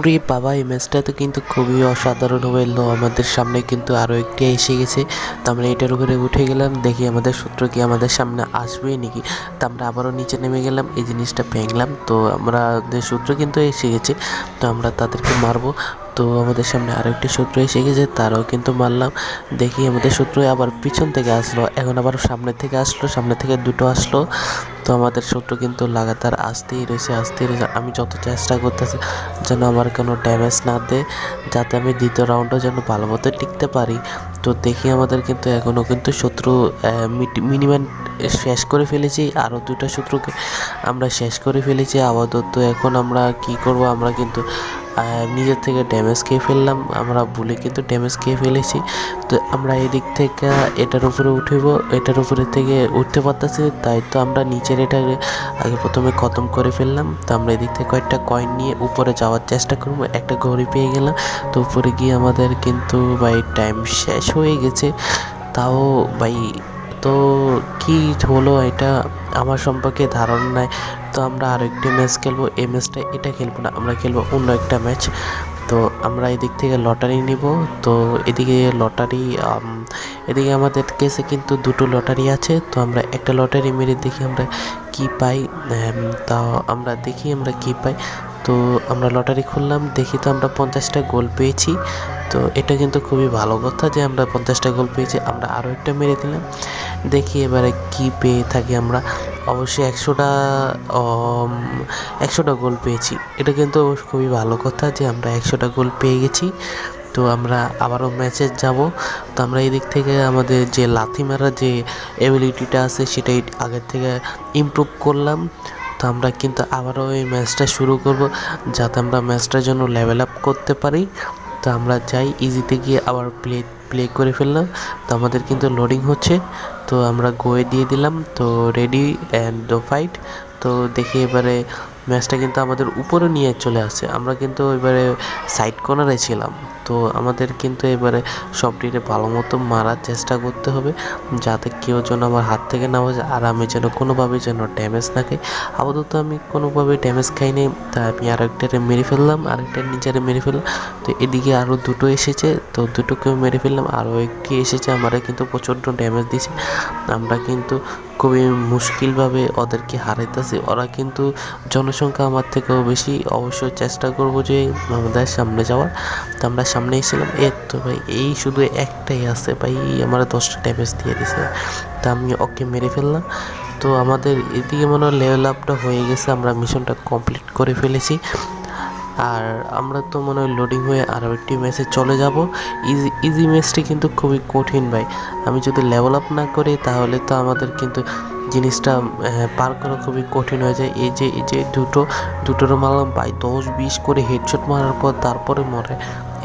ওরে বাবা, এই ম্যাচটা তো কিন্তু খুবই অসাধারণ হলো। আমাদের সামনে কিন্তু আরও একটি এসে গেছে। তো আমরা এটার উপরে উঠে গেলাম, দেখি আমাদের শত্রু কি আমাদের সামনে আসবে নাকি। তো আমরা আবারও নিচে নেমে গেলাম, এই জিনিসটা ভেঙলাম। তো আমাদের শত্রু কিন্তু এসে গেছে, তো আমরা তাদেরকে মারবো। তো আমাদের সামনে আরও একটি শত্রু এসে গেছে, তারাও কিন্তু মারলাম। দেখি আমাদের শত্রু আবার পিছন থেকে আসলো, এখন আবার সামনে থেকে আসলো, সামনে থেকে দুটো আসলো। তো আমাদের শত্রু কিন্তু লাগাতার আসতেই রয়েছে। আমি যত চেষ্টা করতেছি যেন আমার কোনো ড্যামেজ না দেয়, যাতে আমি দ্বিতীয় রাউন্ডও যেন ভালো মতো টিকতে পারি। তো দেখি আমাদের কিন্তু এখনও কিন্তু শত্রু মিনিমাম শেষ করে ফেলেছি, আরও দুটা শত্রুকে আমরা শেষ করে ফেলেছি আপাতত। এখন আমরা কি করব, আমরা কিন্তু নিজের থেকে ড্যামেজ খেয়ে ফেললাম, আমরা ভুলে কিন্তু ড্যামেজ খেয়ে ফেলেছি। তো আমরা এদিক থেকে এটার উপরে উঠব, এটার উপরে থেকে উঠতে পারতেছি, তাই তো আমরা নিচের এটাকে আগে প্রথমে খতম করে ফেললাম। তো আমরা এদিক থেকে কয়েকটা কয়েন নিয়ে উপরে যাওয়ার চেষ্টা করবো, একটা ঘড়ি পেয়ে গেলাম। তো উপরে গিয়ে আমাদের কিন্তু ভাই টাইম শেষ হয়ে গেছে। তাও ভাই, তো কি হলো এটা আমার সম্পর্কে ধারণা নাই। তো আমরা আরও একটি ম্যাচ খেলবো, এই ম্যাচটা এটা খেলবো না, আমরা খেলবো অন্য একটা ম্যাচ। তো আমরা এদিক থেকে লটারি নিব। তো এদিকে লটারি, এদিকে আমাদের কাছে কিন্তু দুটো লটারি আছে। তো আমরা একটা লটারি মেরে দেখি আমরা কি পাই। তাও আমরা দেখি আমরা কি পাই। তো আমরা লটারি খুললাম, দেখি তো আমরা 50টা গোল পেয়েছি। তো এটা কিন্তু খুবই ভালো কথা যে আমরা 50টা গোল পেয়েছি। আমরা আরও একটা মেরে দিলাম, দেখি এবারে কি পেয়ে থাকি আমরা। অবশ্যই 100টা গোল পেয়েছি। এটা কিন্তু খুবই ভালো কথা যে আমরা 100টা গোল পেয়ে গেছি। তো আমরা আবারও ম্যাচে যাব। তো আমরা এই দিক থেকে আমাদের যে লাথি মারার যে এবিলিটিটা আছে সেটাই আগের থেকে ইমপ্রুভ করলাম। তো আমরা কিন্তু আবারও এই ম্যাচটা শুরু করব, যাতে আমরা ম্যাচটার জন্য লেভেল আপ করতে পারি। তো আমরা যাই ইজিতে গিয়ে আবার প্লে করে ফেললাম। তো আমাদের কিন্তু লোডিং হচ্ছে, তো আমরা গোয়ে দিয়ে দিলাম। তো রেডি অ্যান্ড ফাইট। তো দেখি এবারে ম্যাচটা কিন্তু আমাদের উপরে নিয়ে চলে আসছে, আমরা কিন্তু এবারে সাইড কর্নারে ছিলাম। তো আমাদের কিন্তু এবারে সবটিতে ভালো মতো মারার চেষ্টা করতে হবে, যাতে কেউ যেন আমার হাত থেকে না বাজে, আর আমি যেন কোনোভাবে যেন ড্যামেজ না খাই। আপাতত আমি কোনোভাবে ড্যামেজ খাইনি, তাই আমি আরেকটারে মেরে ফেললাম, আরেকটার নিচেরে মেরে ফেললাম। তো এদিকে আরও দুটো এসেছে, তো দুটোকেও মেরে ফেললাম। আরও একটি এসেছে, আমরা কিন্তু প্রচণ্ড ড্যামেজ দিয়েছি। আমরা কিন্তু খুবই মুশকিলভাবে ওদেরকে হারাইতেছি। ওরা কিন্তু জনসংখ্যা আমার থেকেও বেশি। অবশ্যই চেষ্টা করবো যে আমাদের সামনে যাওয়ার। তো আমরা সামনে এসেছিলাম, তো ভাই এই শুধু একটাই আছে ভাই, আমার 10টা ড্যামেজ দিয়ে দিছে। তা আমি ওকে মেরে ফেললাম। তো আমাদের এদিকে মনে হয় লেভেল আপটা হয়ে গেছে, আমরা মিশনটা কমপ্লিট করে ফেলেছি। আর আমরা তো মনে হয় লোডিং হয়ে আরও একটি ম্যাচে চলে যাব। ইজি ম্যাচটি কিন্তু খুবই কঠিন ভাই, আমি যদি লেভেল আপ না করি তাহলে তো আমাদের কিন্তু জিনিসটা পার করা খুবই কঠিন হয়ে যায়। এই যে দুটোরও মারলাম ভাই, 10-20 করে হেডশট মারার পর তারপরে মরে।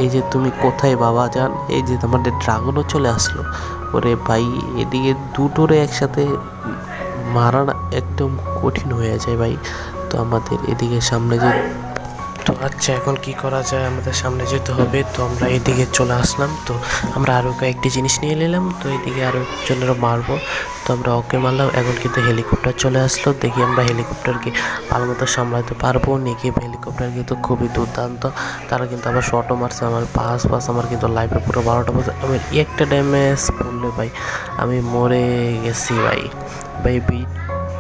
এই যে তুমি কোথায় বাবা যান, এই যে আমাদের ড্রাগনও চলে আসলো। ওরে ভাই, এদিকে দুটোরে একসাথে মারা একদম কঠিন হয়ে যায় ভাই। তো আমাদের এদিকে সামনে যে, তো আচ্ছা এখন কি করা যায়, আমাদের সামনে যেতে হবে। তো আমরা এদিকে চলে আসলাম, তো আমরা আরও কয়েকটি জিনিস নিয়ে নিলাম। তো এদিকে আরও একজনেরও মারবো, তো আমরা ওকে মারলাম। এখন কিন্তু হেলিকপ্টার চলে আসলো, দেখি আমরা হেলিকপ্টারকে ভালো মতো সামলাতে পারবো নাকি। হেলিকপ্টার কিন্তু খুবই দুর্দান্ত, তারা কিন্তু আবার শটও মারছে। আমার পাস আমার কিন্তু লাইফে পুরো 12টা বাজে। আমার একটা ড্যামেজ পড়লে ভাই আমি মরে গেছি ভাই।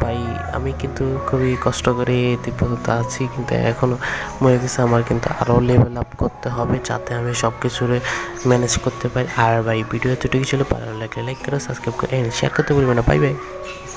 ভাই আমি কিন্তু খুবই কষ্ট করে পর্যন্ত আছি, কিন্তু এখনও মরে গেছে। আমার কিন্তু আরও লেভেল আপ করতে হবে, যাতে আমি সব কিছুরে ম্যানেজ করতে পারি। আর ভাই ভিডিও এতটুকু ছিল, ভালো লাগলে লাইক করে সাবস্ক্রাইব করে শেয়ার করতে ভুলবেন না। Bye bye.